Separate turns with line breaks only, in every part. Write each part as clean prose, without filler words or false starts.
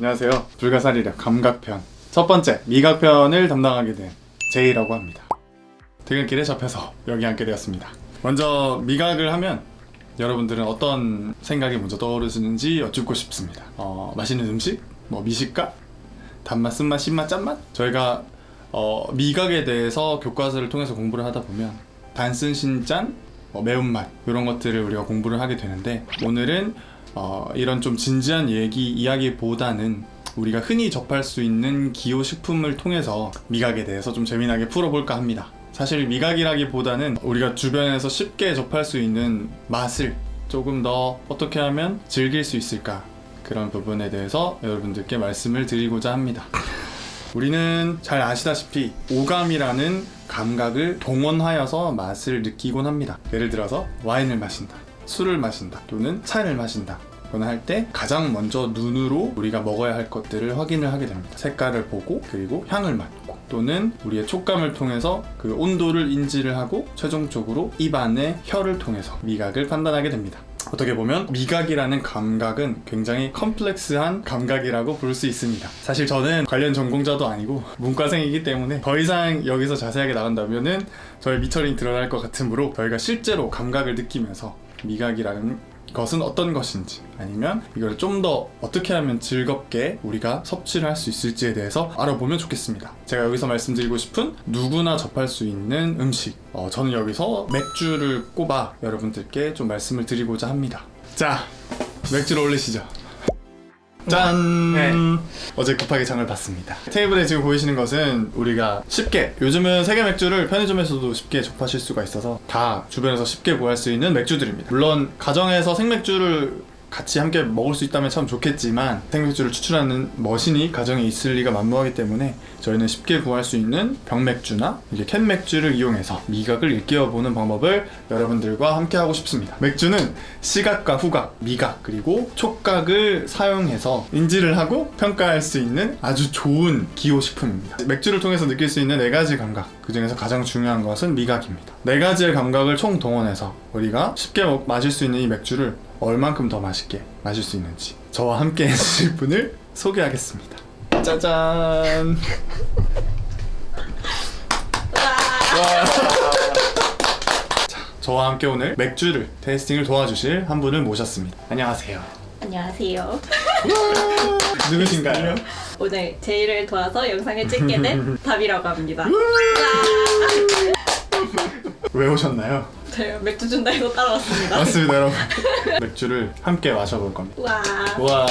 안녕하세요. 불가사리력 감각편 첫 번째 미각편을 담당하게 된 제이라고 합니다. 퇴근길에 접해서 여기 앉게 되었습니다. 먼저 미각을 하면 여러분들은 어떤 생각이 먼저 떠오르시는지 여쭙고 싶습니다. 맛있는 음식? 뭐 미식가? 단맛, 쓴맛, 신맛, 짠맛? 저희가 미각에 대해서 교과서를 통해서 공부를 하다 보면 단쓴, 신짠, 매운맛 이런 것들을 우리가 공부를 하게 되는데, 오늘은 이런 좀 진지한 이야기보다는 우리가 흔히 접할 수 있는 기호식품을 통해서 미각에 대해서 좀 재미나게 풀어볼까 합니다. 사실 미각이라기보다는 우리가 주변에서 쉽게 접할 수 있는 맛을 조금 더 어떻게 하면 즐길 수 있을까, 그런 부분에 대해서 여러분들께 말씀을 드리고자 합니다. 우리는 잘 아시다시피 오감이라는 감각을 동원하여서 맛을 느끼곤 합니다. 예를 들어서 와인을 마신다, 술을 마신다, 또는 차를 마신다. 이거는 할 때 가장 먼저 눈으로 우리가 먹어야 할 것들을 확인을 하게 됩니다. 색깔을 보고, 그리고 향을 맡고, 또는 우리의 촉감을 통해서 그 온도를 인지를 하고, 최종적으로 입안의 혀를 통해서 미각을 판단하게 됩니다. 어떻게 보면 미각이라는 감각은 굉장히 컴플렉스한 감각이라고 볼 수 있습니다. 사실 저는 관련 전공자도 아니고 문과생이기 때문에 더 이상 여기서 자세하게 나간다면은 저의 미처링이 드러날 것 같으므로, 저희가 실제로 감각을 느끼면서 미각이라는 것은 어떤 것인지, 아니면 이걸 좀 더 어떻게 하면 즐겁게 우리가 섭취를 할 수 있을지에 대해서 알아보면 좋겠습니다. 제가 여기서 말씀드리고 싶은 누구나 접할 수 있는 음식, 저는 여기서 맥주를 꼽아 여러분들께 좀 말씀을 드리고자 합니다. 자, 맥주를 올리시죠. 짠! 네. 어제 급하게 장을 봤습니다. 테이블에 지금 보이시는 것은 우리가 쉽게, 요즘은 세계 맥주를 편의점에서도 쉽게 접하실 수가 있어서 다 주변에서 쉽게 구할 수 있는 맥주들입니다. 물론 가정에서 생맥주를 같이 함께 먹을 수 있다면 참 좋겠지만, 생맥주를 추출하는 머신이 가정에 있을 리가 만무하기 때문에 저희는 쉽게 구할 수 있는 병맥주나 이제 캔맥주를 이용해서 미각을 일깨워보는 방법을 여러분들과 함께 하고 싶습니다. 맥주는 시각과 후각, 미각, 그리고 촉각을 사용해서 인지를 하고 평가할 수 있는 아주 좋은 기호식품입니다. 맥주를 통해서 느낄 수 있는 4가지 감각, 그 중에서 가장 중요한 것은 미각입니다. 4가지의 감각을 총동원해서 우리가 쉽게 마실 수 있는 이 맥주를 얼만큼 더 맛있게 마실 수 있는지 저와 함께 해주실 분을 소개하겠습니다. 짜잔! 와. 자, 저와 함께 오늘 맥주를 테이스팅을 도와주실 한 분을 모셨습니다. 안녕하세요.
안녕하세요.
누구신가요?
오늘 제이를 도와서 영상을 찍게 된 답이라고 합니다.
왜 오셨나요?
제가 맥주 준다 해서 따라왔습니다.
맞습니다, 여러분. 맥주를 함께 마셔볼 겁니다.
와.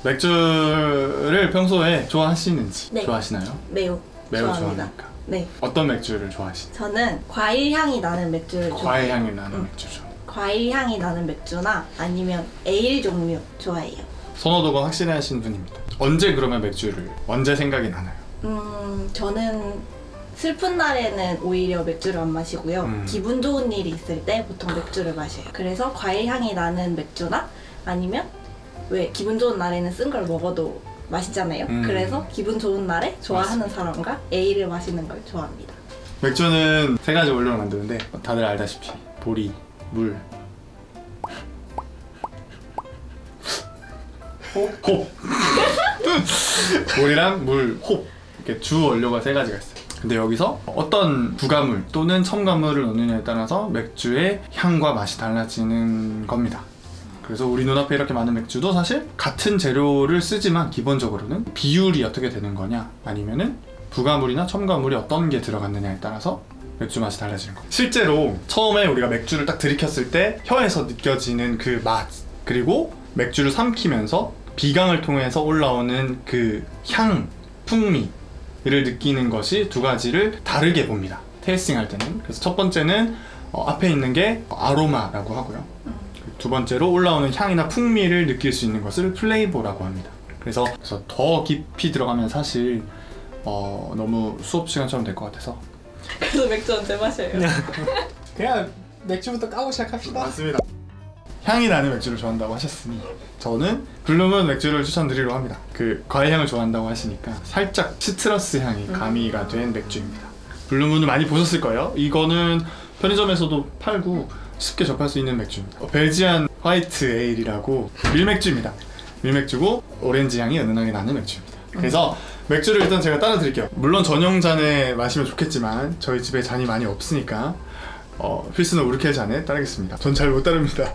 맥주를 평소에 좋아하시는지.
네.
좋아하시나요?
매우
좋아합니까?
네.
어떤 맥주를 좋아하시나요?
저는 과일 향이 나는 맥주를 좋아해요.
과일 향이 나는 맥주죠.
과일 향이 나는 맥주나 아니면 에일 종류 좋아해요.
선호도가 확실하신 분입니다. 언제 그러면 맥주를 언제 생각이 나나요?
저는 슬픈 날에는 오히려 맥주를 안 마시고요. 기분 좋은 일이 있을 때 보통 맥주를 마셔요. 그래서 과일 향이 나는 맥주나, 아니면 왜 기분 좋은 날에는 쓴 걸 먹어도 맛있잖아요. 그래서 기분 좋은 날에 좋아하는 사람과 에일을 마시는 걸 좋아합니다.
맥주는 3가지 원료를 만드는데 다들 알다시피 보리, 물, 홉. 보리랑 물, 홉, 이렇게 주 원료가 3가지가 있어요. 근데 여기서 어떤 부가물 또는 첨가물을 넣느냐에 따라서 맥주의 향과 맛이 달라지는 겁니다. 그래서 우리 눈앞에 이렇게 많은 맥주도 사실 같은 재료를 쓰지만 기본적으로는 비율이 어떻게 되는 거냐, 아니면은 부가물이나 첨가물이 어떤 게 들어갔느냐에 따라서 맥주 맛이 달라지는 거예요. 실제로 처음에 우리가 맥주를 딱 들이켰을 때 혀에서 느껴지는 그 맛, 그리고 맥주를 삼키면서 비강을 통해서 올라오는 그 향, 풍미 를 느끼는 것이 2가지를 다르게 봅니다. 테이스팅 할 때는. 그래서 첫 번째는 앞에 있는 게 아로마라고 하고요. 2번째로 올라오는 향이나 풍미를 느낄 수 있는 것을 플레이버라고 합니다. 그래서 더 깊이 들어가면 사실 너무 수업 시간처럼 될 것 같아서.
그래서 맥주 언제 마셔요?
그냥 맥주부터 까고 시작합시다.
맞습니다. 향이 나는 맥주를 좋아한다고 하셨으니 저는 블루문 맥주를 추천드리려고 합니다. 그 과일 향을 좋아한다고 하시니까 살짝 시트러스 향이 가미가 된 맥주입니다. 블루문을 많이 보셨을 거예요. 이거는 편의점에서도 팔고 쉽게 접할 수 있는 맥주입니다. 벨지안 화이트 에일이라고 밀맥주입니다. 밀맥주고 오렌지 향이 은은하게 나는 맥주입니다. 그래서 맥주를 일단 제가 따라 드릴게요. 물론 전용 잔에 마시면 좋겠지만 저희 집에 잔이 많이 없으니까 필수는 우르켈 잔에 따르겠습니다. 전 잘 못 따릅니다.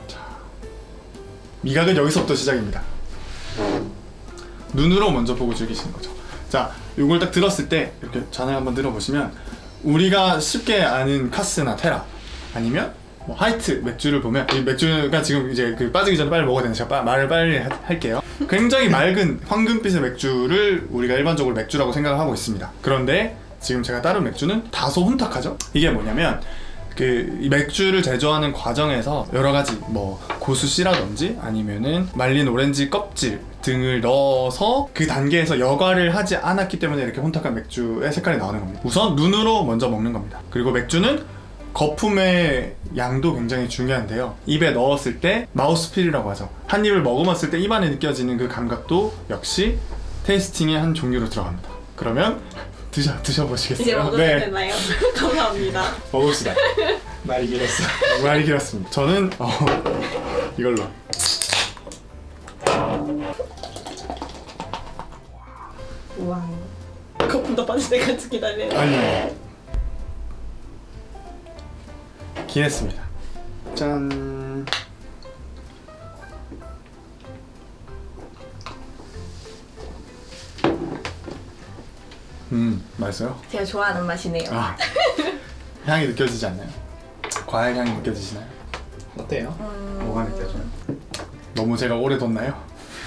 자, 미각은 여기서부터 시작입니다. 눈으로 먼저 보고 즐기시는 거죠. 자, 이걸 딱 들었을 때 이렇게 잔을 한번 들어보시면 우리가 쉽게 아는 카스나 테라 아니면 뭐 하이트 맥주를 보면 이 맥주가 지금 이제 그 빠지기 전에 빨리 먹어야 되는데 제가 말을 빨리 할게요. 굉장히 맑은 황금빛의 맥주를 우리가 일반적으로 맥주라고 생각을 하고 있습니다. 그런데 지금 제가 따른 맥주는 다소 혼탁하죠. 이게 뭐냐면 이 맥주를 제조하는 과정에서 여러 가지 뭐 고수 씨라든지 아니면은 말린 오렌지 껍질 등을 넣어서 그 단계에서 여과를 하지 않았기 때문에 이렇게 혼탁한 맥주의 색깔이 나오는 겁니다. 우선 눈으로 먼저 먹는 겁니다. 그리고 맥주는 거품의 양도 굉장히 중요한데요. 입에 넣었을 때 마우스필이라고 하죠. 한 입을 머금었을 때 입안에 느껴지는 그 감각도 역시 테이스팅의 한 종류로 들어갑니다. 그러면 드셔보시겠어요?
이제 먹으면 되나요? 감사합니다.
먹읍시다.
말이 길었어.
말이 길었습니다. 저는 이걸로.
우와. 거품 더 빠질 때까지 기다려요.
아니요. 기냈습니다. 짠. 맛있어요?
제가 좋아하는 맛이네요.
아, 향이 느껴지지 않나요? 과일 향이 느껴지시나요?
어때요?
뭐가 느껴져요? 너무 제가 오래 뒀나요?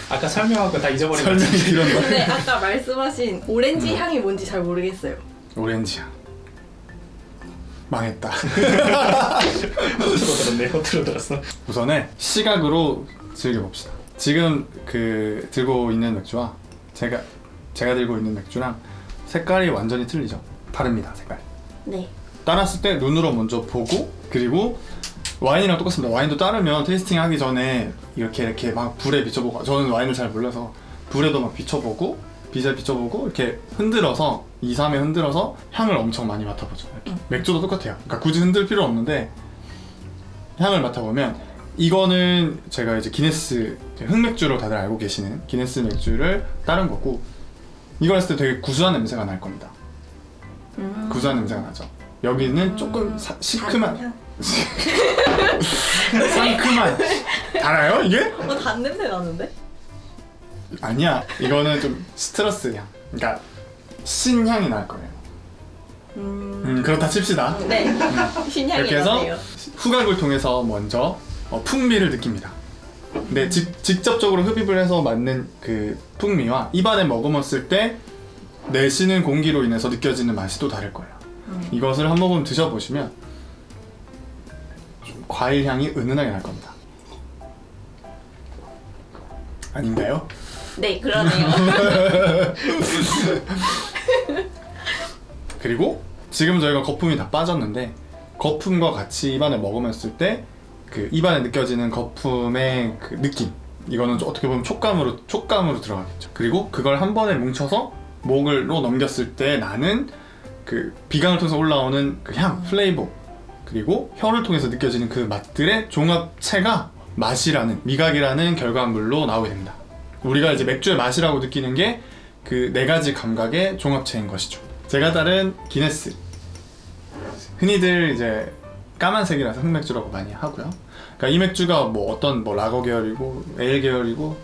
아까 설명하고 다 잊어버린 거
설명이 길었나?
근데 아까 말씀하신 오렌지 향이 뭔지 잘 모르겠어요.
오렌지 향. 망했다.
허투루 들었네. 허투루 들었어.
우선은 시각으로 즐겨봅시다. 지금 들고 있는 맥주와 제가 들고 있는 맥주랑 색깔이 완전히 틀리죠? 다릅니다, 색깔.
네.
따랐을 때 눈으로 먼저 보고, 그리고 와인이랑 똑같습니다. 와인도 따르면 테이스팅 하기 전에 이렇게 막 불에 비춰보고, 저는 와인을 잘 몰라서 불에도 막 비춰보고 빛에 비춰보고 이렇게 흔들어서 2, 3회 흔들어서 향을 엄청 많이 맡아보죠. 이렇게. 맥주도 똑같아요. 그러니까 굳이 흔들 필요 없는데 향을 맡아보면 이거는 제가 이제 기네스 흑맥주로 다들 알고 계시는 기네스 맥주를 따른 거고, 이걸 했을 때 되게 구수한 냄새가 날 겁니다. 구수한 냄새가 나죠. 여기는 조금 시큼한 상큼한 달아요 이게?
단 냄새 나는데?
아니야, 이거는 좀 시트러스 향, 그러니까 신향이 날 거예요. 그렇다 칩시다.
네. 신향이
이렇게 해서
나네요.
후각을 통해서 먼저 풍미를 느낍니다. 근데 직접적으로 흡입을 해서 맡는 그 풍미와 입안에 머금었을 때 내쉬는 공기로 인해서 느껴지는 맛이 또 다를 거예요. 이것을 한 모금 드셔보시면 좀 과일 향이 은은하게 날 겁니다. 아닌가요?
네, 그러네요.
그리고 지금 저희가 거품이 다 빠졌는데 거품과 같이 입안에 머금었을 때 그 입안에 느껴지는 거품의 그 느낌, 이거는 어떻게 보면 촉감으로 들어가겠죠. 그리고 그걸 한 번에 뭉쳐서 목으로 넘겼을 때 나는 그 비강을 통해서 올라오는 그 향, 플레이버, 그리고 혀를 통해서 느껴지는 그 맛들의 종합체가 맛이라는, 미각이라는 결과물로 나오게 됩니다. 우리가 이제 맥주의 맛이라고 느끼는 게 그 네 가지 감각의 종합체인 것이죠. 제가 따른 기네스, 흔히들 이제 까만색이라서 흑맥주라고 많이 하고요. 그러니까 이 맥주가 뭐 어떤 뭐 라거 계열이고 에일 계열이고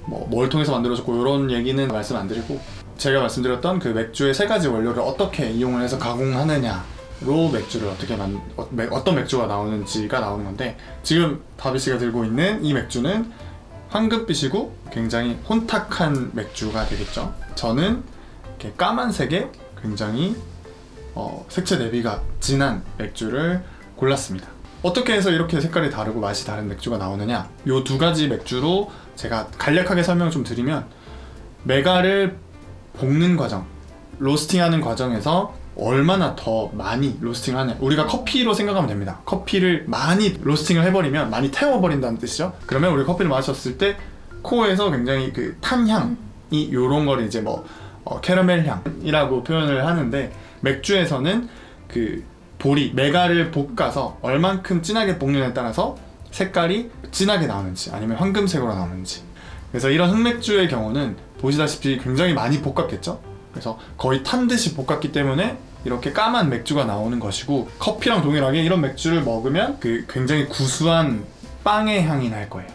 뭐 뭘 통해서 만들어졌고 이런 얘기는 말씀 안 드리고, 제가 말씀드렸던 그 맥주의 세 가지 원료를 어떻게 이용을 해서 가공하느냐로 맥주를 어떤 맥주가 나오는지가 나오는 건데, 지금 다비 씨가 들고 있는 이 맥주는 황금빛이고 굉장히 혼탁한 맥주가 되겠죠. 저는 이렇게 까만색의 굉장히 색채 대비가 진한 맥주를 골랐습니다. 어떻게 해서 이렇게 색깔이 다르고 맛이 다른 맥주가 나오느냐, 요 두 가지 맥주로 제가 간략하게 설명을 좀 드리면, 메가를 볶는 과정, 로스팅하는 과정에서 얼마나 더 많이 로스팅하냐, 우리가 커피로 생각하면 됩니다. 커피를 많이 로스팅을 해버리면 많이 태워버린다는 뜻이죠. 그러면 우리 커피를 마셨을 때 코에서 굉장히 그 탄향이 요런 거를 이제 뭐 캐러멜 향이라고 표현을 하는데, 맥주에서는 그 보리, 메가를 볶아서 얼만큼 진하게 볶느냐에 따라서 색깔이 진하게 나오는지 아니면 황금색으로 나오는지. 그래서 이런 흑맥주의 경우는 보시다시피 굉장히 많이 볶았겠죠? 그래서 거의 탄 듯이 볶았기 때문에 이렇게 까만 맥주가 나오는 것이고, 커피랑 동일하게 이런 맥주를 먹으면 그 굉장히 구수한 빵의 향이 날 거예요.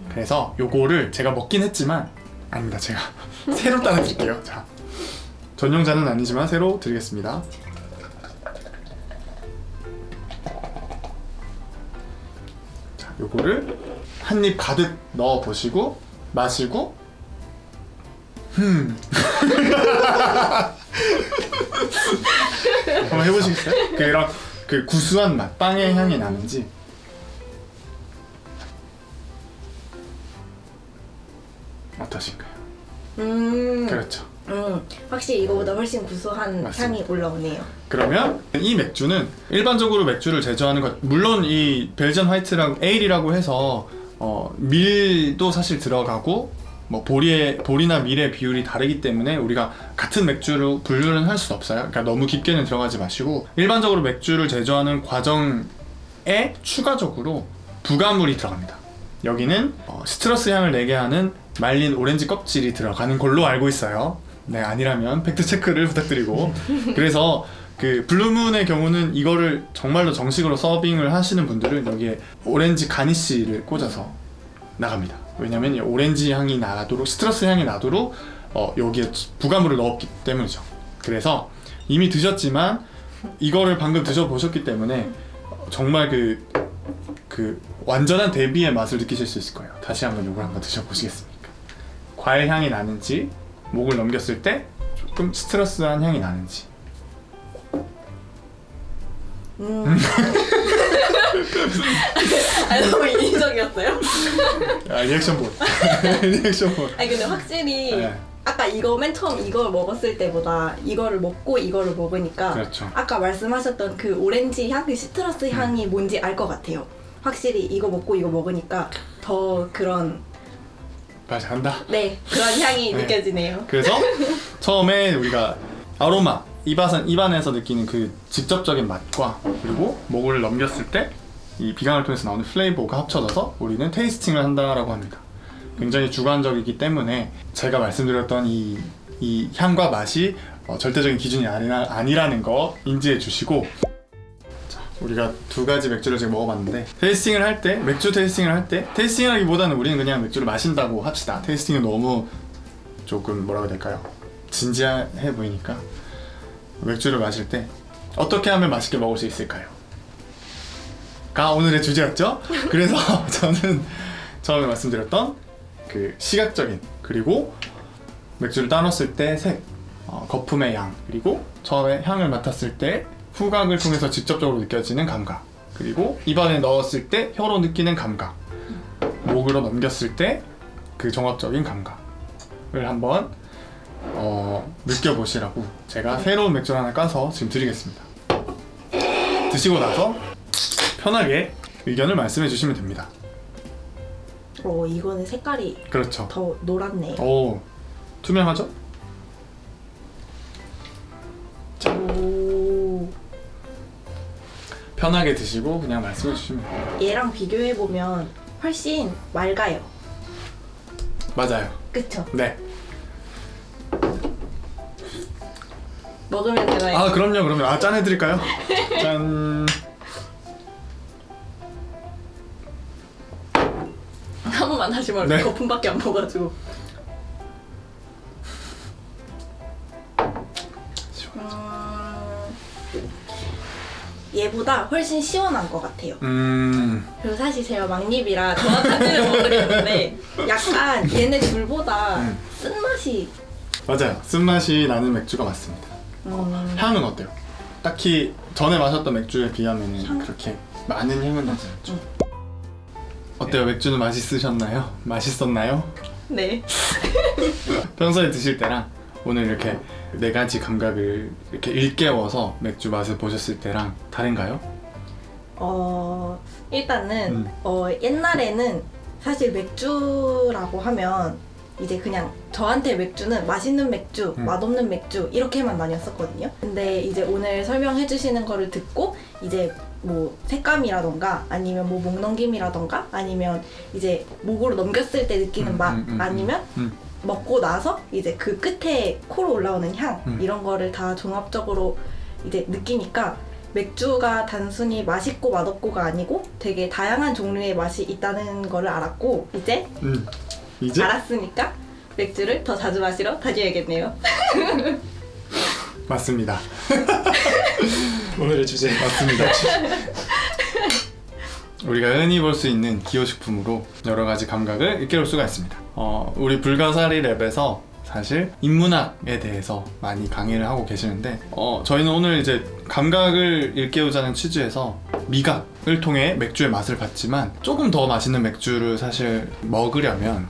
그래서 요거를 제가 먹긴 했지만 아닙니다. 제가 새로 따라 드릴게요. 자, 전용자는 아니지만 새로 드리겠습니다. 자, 요거를 한 입 가득 넣어 보시고 마시고 한번 해보시겠어요? 그런 그 구수한 맛, 빵의 향이 나는지. 어떠신가요? 그렇죠.
확실히 이거보다 훨씬 구수한
맞습니다.
향이 올라오네요.
그러면 이 맥주는 일반적으로 맥주를 제조하는 것, 물론 이 벨전 화이트라고 에일이라고 해서 밀도 사실 들어가고 뭐 보리나 밀의 비율이 다르기 때문에 우리가 같은 맥주로 분류는 할 수 없어요. 그러니까 너무 깊게는 들어가지 마시고, 일반적으로 맥주를 제조하는 과정에 추가적으로 부가물이 들어갑니다. 여기는 시트러스 향을 내게 하는 말린 오렌지 껍질이 들어가는 걸로 알고 있어요. 네, 아니라면 팩트 체크를 부탁드리고. 그래서 그 블루문의 경우는 이거를 정말로 정식으로 서빙을 하시는 분들은 여기에 오렌지 가니쉬를 꽂아서 나갑니다. 왜냐면 이 오렌지 향이 나도록, 시트러스 향이 나도록 여기에 부가물을 넣었기 때문이죠. 그래서 이미 드셨지만 이거를 방금 드셔보셨기 때문에 정말 그 완전한 대비의 맛을 느끼실 수 있을 거예요. 다시 한번 이걸 한번 드셔보시겠습니까? 과일 향이 나는지, 목을 넘겼을 때 조금 시트러스한 향이 나는지.
너무 인위적이었어요?
리액션 볼. 리액션 볼.
아니 근데 확실히
네.
아까 이거 맨 처음 이걸 먹었을 때보다 이거를 먹고 이거를 먹으니까
그렇죠.
아까 말씀하셨던 그 오렌지 향, 그 시트러스 향이 뭔지 알 것 같아요. 확실히 이거 먹고 이거 먹으니까 더 그런
맛이 간다.
네 그런 향이
네.
느껴지네요.
그래서 처음에 우리가 아로마, 입안에서 느끼는 그 직접적인 맛과 그리고 목을 넘겼을 때 이 비강을 통해서 나오는 플레이버가 합쳐져서 우리는 테이스팅을 한다라고 합니다. 굉장히 주관적이기 때문에 제가 말씀드렸던 이 향과 맛이 절대적인 기준이 아니라는 거 인지해 주시고, 자, 우리가 두 가지 맥주를 지금 먹어봤는데, 테이스팅을 할 때, 맥주 테이스팅을 할 때, 테이스팅하기보다는 우리는 그냥 맥주를 마신다고 합시다. 테이스팅은 너무 조금 뭐라고 해야 될까요? 진지해 보이니까 맥주를 마실 때 어떻게 하면 맛있게 먹을 수 있을까요? 가 오늘의 주제였죠. 그래서 저는 처음에 말씀드렸던 그 시각적인, 그리고 맥주를 따놨을 때 색, 거품의 양, 그리고 처음에 향을 맡았을 때 후각을 통해서 직접적으로 느껴지는 감각, 그리고 입안에 넣었을 때 혀로 느끼는 감각, 목으로 넘겼을 때 그 종합적인 감각을 한번 느껴보시라고 제가 새로운 맥주를 하나 까서 지금 드리겠습니다. 드시고 나서 편하게 의견을 말씀해 주시면 됩니다.
이거는 색깔이
그렇죠.
더 노랗네요.
오, 투명하죠?
오,
편하게 드시고 그냥 말씀해 주시면 돼요.
얘랑 비교해 보면 훨씬 맑아요.
맞아요.
그쵸?
네.
먹으면 되나요?
아, 그럼요. 아, 짠 해드릴까요? 짠.
한 번만 다시 말해.
네.
거품밖에 안 먹어가지고. 얘보다 훨씬 시원한 것 같아요. 그리고 사실 제가 막립이라 정확한지는 모르겠는데 약간 얘네 둘보다 쓴맛이
맞아요. 쓴맛이 나는 맥주가 맞습니다. 향은 어때요? 딱히 전에 마셨던 맥주에 비하면
향?
그렇게 많은 향은 나지 않죠. 어때요? 맥주는 맛있으셨나요? 맛있었나요?
네.
평소에 드실 때랑 오늘 이렇게 네 가지 감각을 이렇게 일깨워서 맥주 맛을 보셨을 때랑 다른가요?
일단은 옛날에는 사실 맥주라고 하면 이제 그냥 저한테 맥주는 맛있는 맥주, 맛없는 맥주 이렇게만 나뉘었었거든요. 근데 이제 오늘 설명해 주시는 거를 듣고 이제 뭐 색감이라던가 아니면 뭐 목 넘김이라던가 아니면 이제 목으로 넘겼을 때 느끼는 맛 아니면 먹고 나서 이제 그 끝에 코로 올라오는 향 이런 거를 다 종합적으로 이제 느끼니까 맥주가 단순히 맛있고 맛없고가 아니고 되게 다양한 종류의 맛이 있다는 거를 알았고 이제 알았으니까 맥주를 더 자주 마시러 다녀야겠네요.
맞습니다.
오늘의 주제.
맞습니다. 우리가 흔히 볼 수 있는 기호식품으로 여러 가지 감각을 일깨울 수가 있습니다. 우리 불가사리 랩에서 사실 인문학에 대해서 많이 강의를 하고 계시는데 저희는 오늘 이제 감각을 일깨우자는 취지에서 미각을 통해 맥주의 맛을 봤지만 조금 더 맛있는 맥주를 사실 먹으려면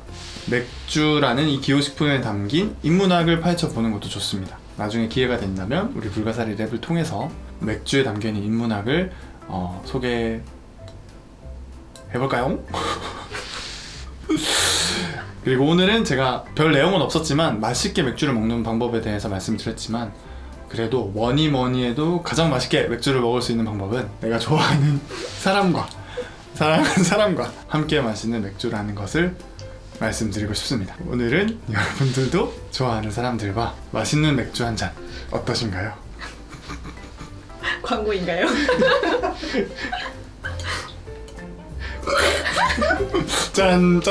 맥주라는 이 기호식품에 담긴 인문학을 파헤쳐보는 것도 좋습니다. 나중에 기회가 된다면 우리 불가사리 랩을 통해서 맥주에 담겨있는 인문학을 소개해볼까요? 그리고 오늘은 제가 별 내용은 없었지만 맛있게 맥주를 먹는 방법에 대해서 말씀드렸지만 그래도 뭐니 해도 가장 맛있게 맥주를 먹을 수 있는 방법은 내가 좋아하는 사랑하는 사람과 함께 마시는 맥주라는 것을 말씀드리고 싶습니다. 오늘은 여러분들도 좋아하는 사람들과 맛있는 맥주 한 잔 어떠신가요?
광고인가요?
짠!